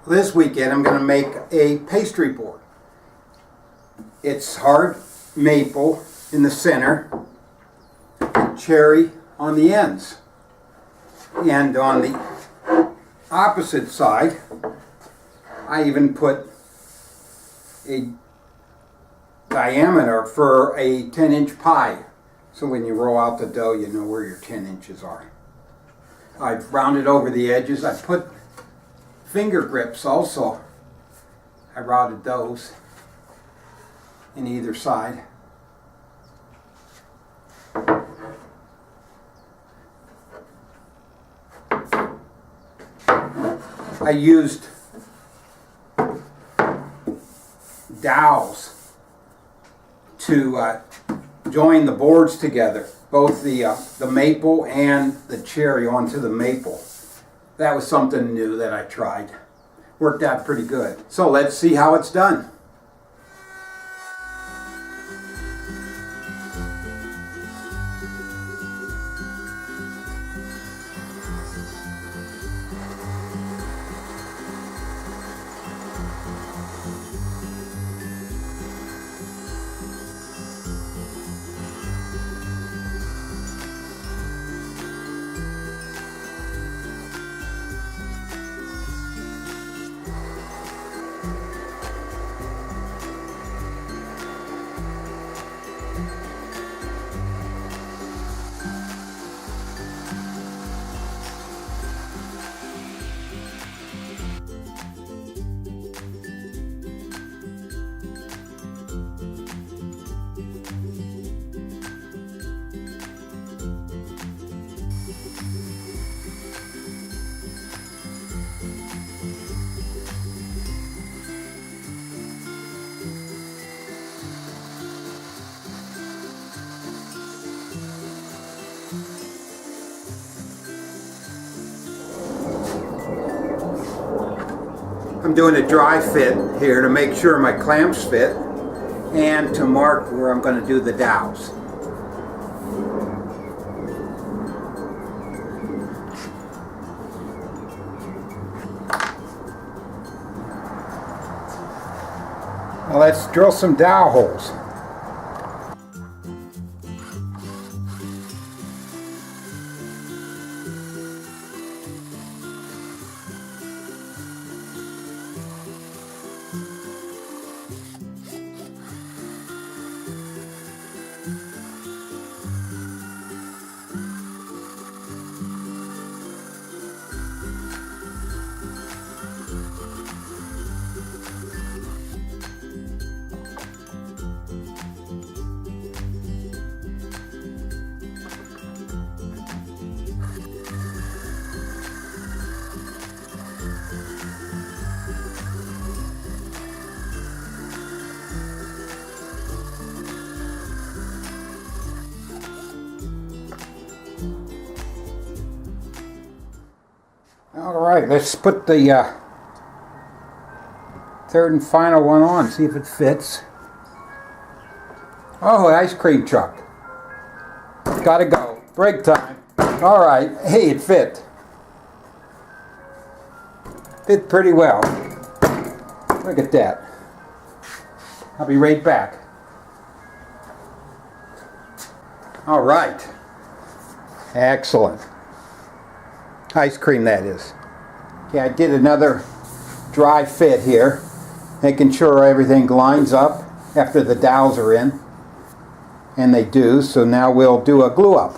This weekend I'm going to make a pastry board. It's hard maple in the center, cherry on the ends. And on the opposite side, I even put a diameter for a 10-inch pie. So when you roll out the dough, you know where your 10 inches are. I've rounded over the edges. I put finger grips also. I routed those in either side. I used dowels to join the boards together, both the maple and the cherry onto the maple. That was something new that I tried. Worked out pretty good. So let's see how it's done. I'm doing a dry fit here to make sure my clamps fit and to mark where I'm going to do the dowels. Now let's drill some dowel holes. Alright, let's put the third and final one on, see if it fits. Oh, ice cream truck. Gotta go. Break time. Alright, hey, it fit. Fit pretty well. Look at that. I'll be right back. Alright. Excellent. Ice cream, that is. Okay, I did another dry fit here, making sure everything lines up after the dowels are in. And they do, so now we'll do a glue up.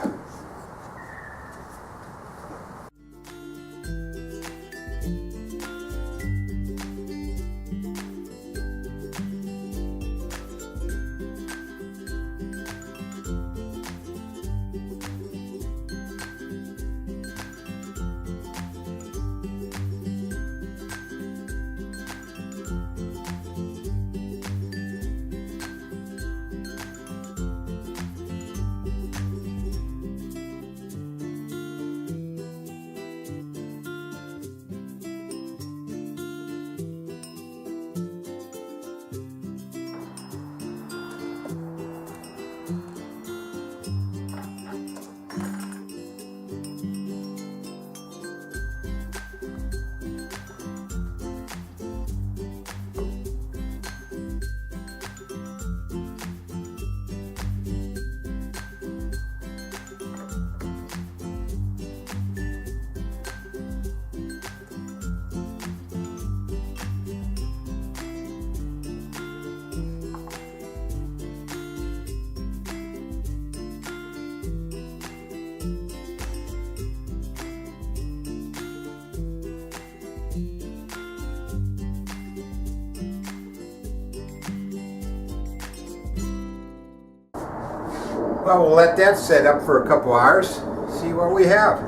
Well, we'll let that set up for a couple hours, see what we have.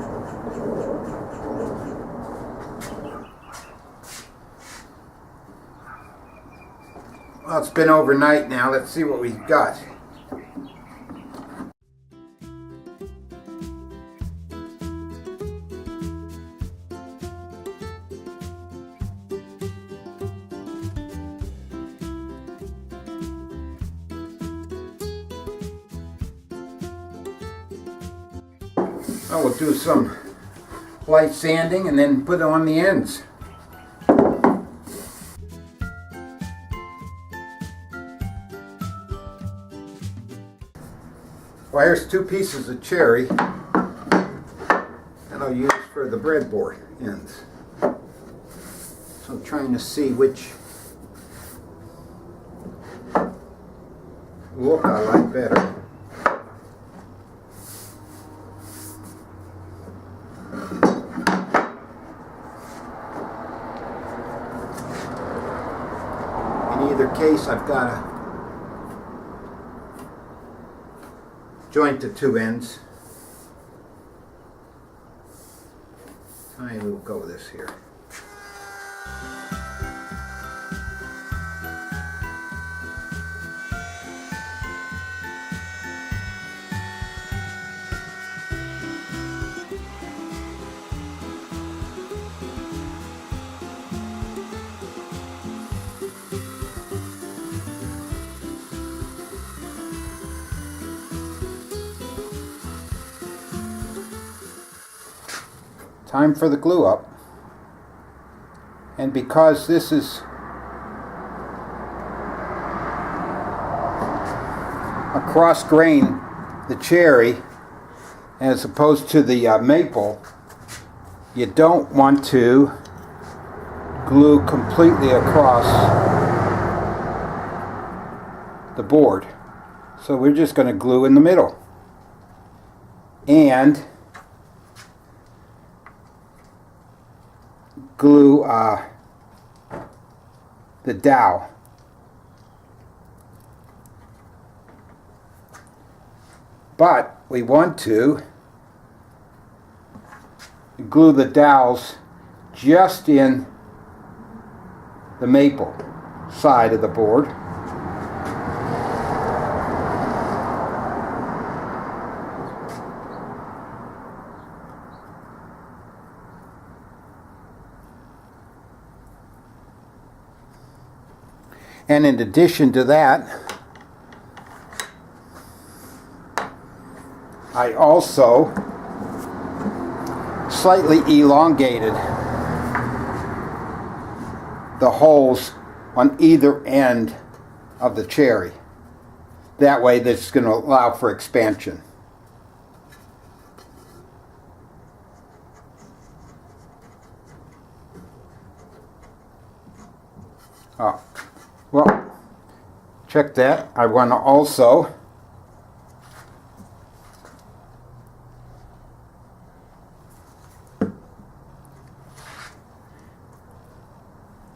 Well, it's been overnight now. Let's see what we've got. Well, we'll do some light sanding and then put it on the ends. Well, here's 2 pieces of cherry that I'll use for the breadboard ends. So I'm trying to see which look I like better. In either case, I've got to joint the 2 ends. I will go with this here. Time for the glue up. And because this is a cross grain, the cherry, as opposed to the maple, you don't want to glue completely across the board. So we're just going to glue in the middle. And glue the dowel. But we want to glue the dowels just in the maple side of the board. And in addition to that, I also slightly elongated the holes on either end of the cherry. That way that's going to allow for expansion. Oh. Well, check that. I want to also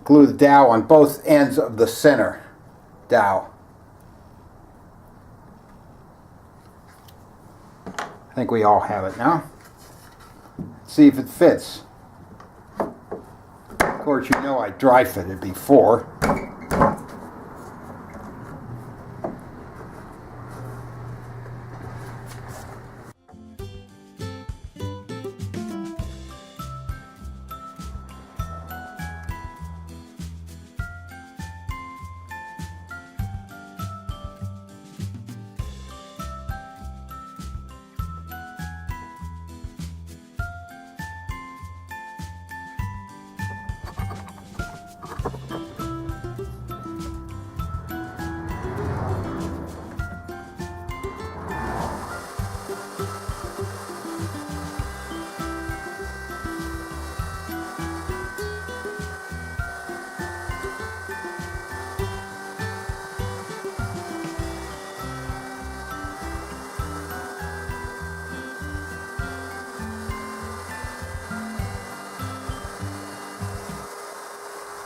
glue the dowel on both ends of the center dowel. I think we all have it now. See if it fits. Of course, you know I dry fitted before.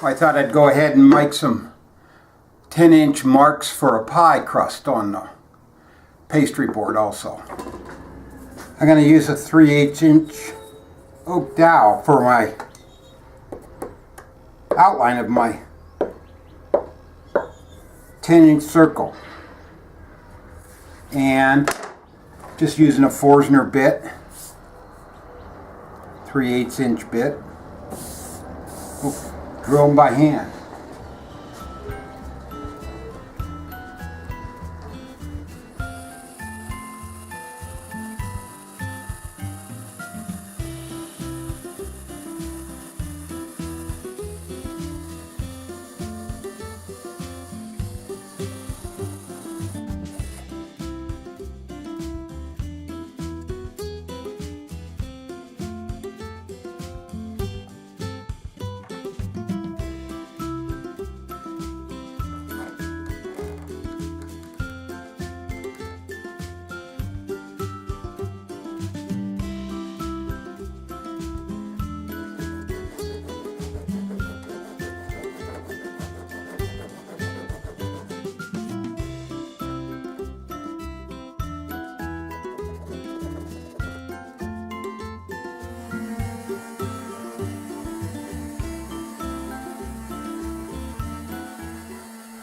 I thought I'd go ahead and make some 10-inch marks for a pie crust on pastry board also. I'm going to use a 3/8 inch oak dowel for my outline of my 10-inch circle. And just using a Forstner bit, 3/8 inch bit. Drill them by hand.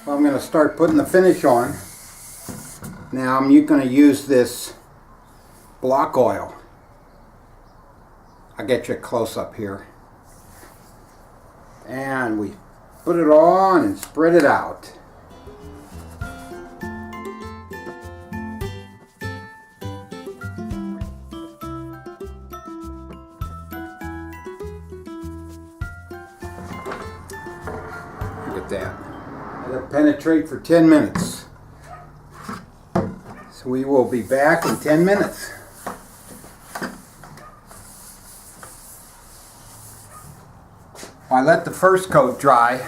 Well, I'm going to start putting the finish on. Now I'm going to use this block oil. I'll get you a close up here. And we put it on and spread it out. Look at that. Let it penetrate for 10 minutes. So we will be back in 10 minutes. I let the first coat dry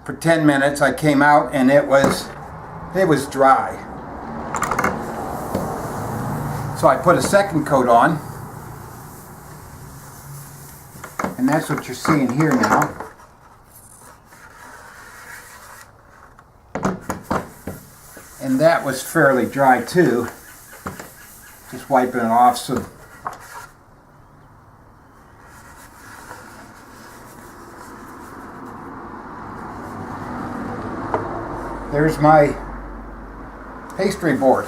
for 10 minutes. I came out and it was dry. So I put a second coat on. And that's what you're seeing here now. And that was fairly dry too. Just wiping it off so there's my pastry board.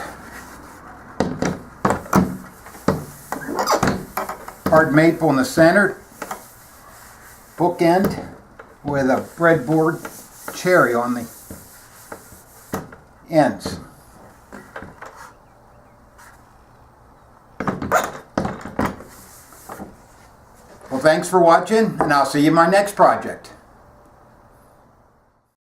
Hard maple in the center, bookend with a breadboard cherry on the ends. Well, thanks for watching, and I'll see you in my next project.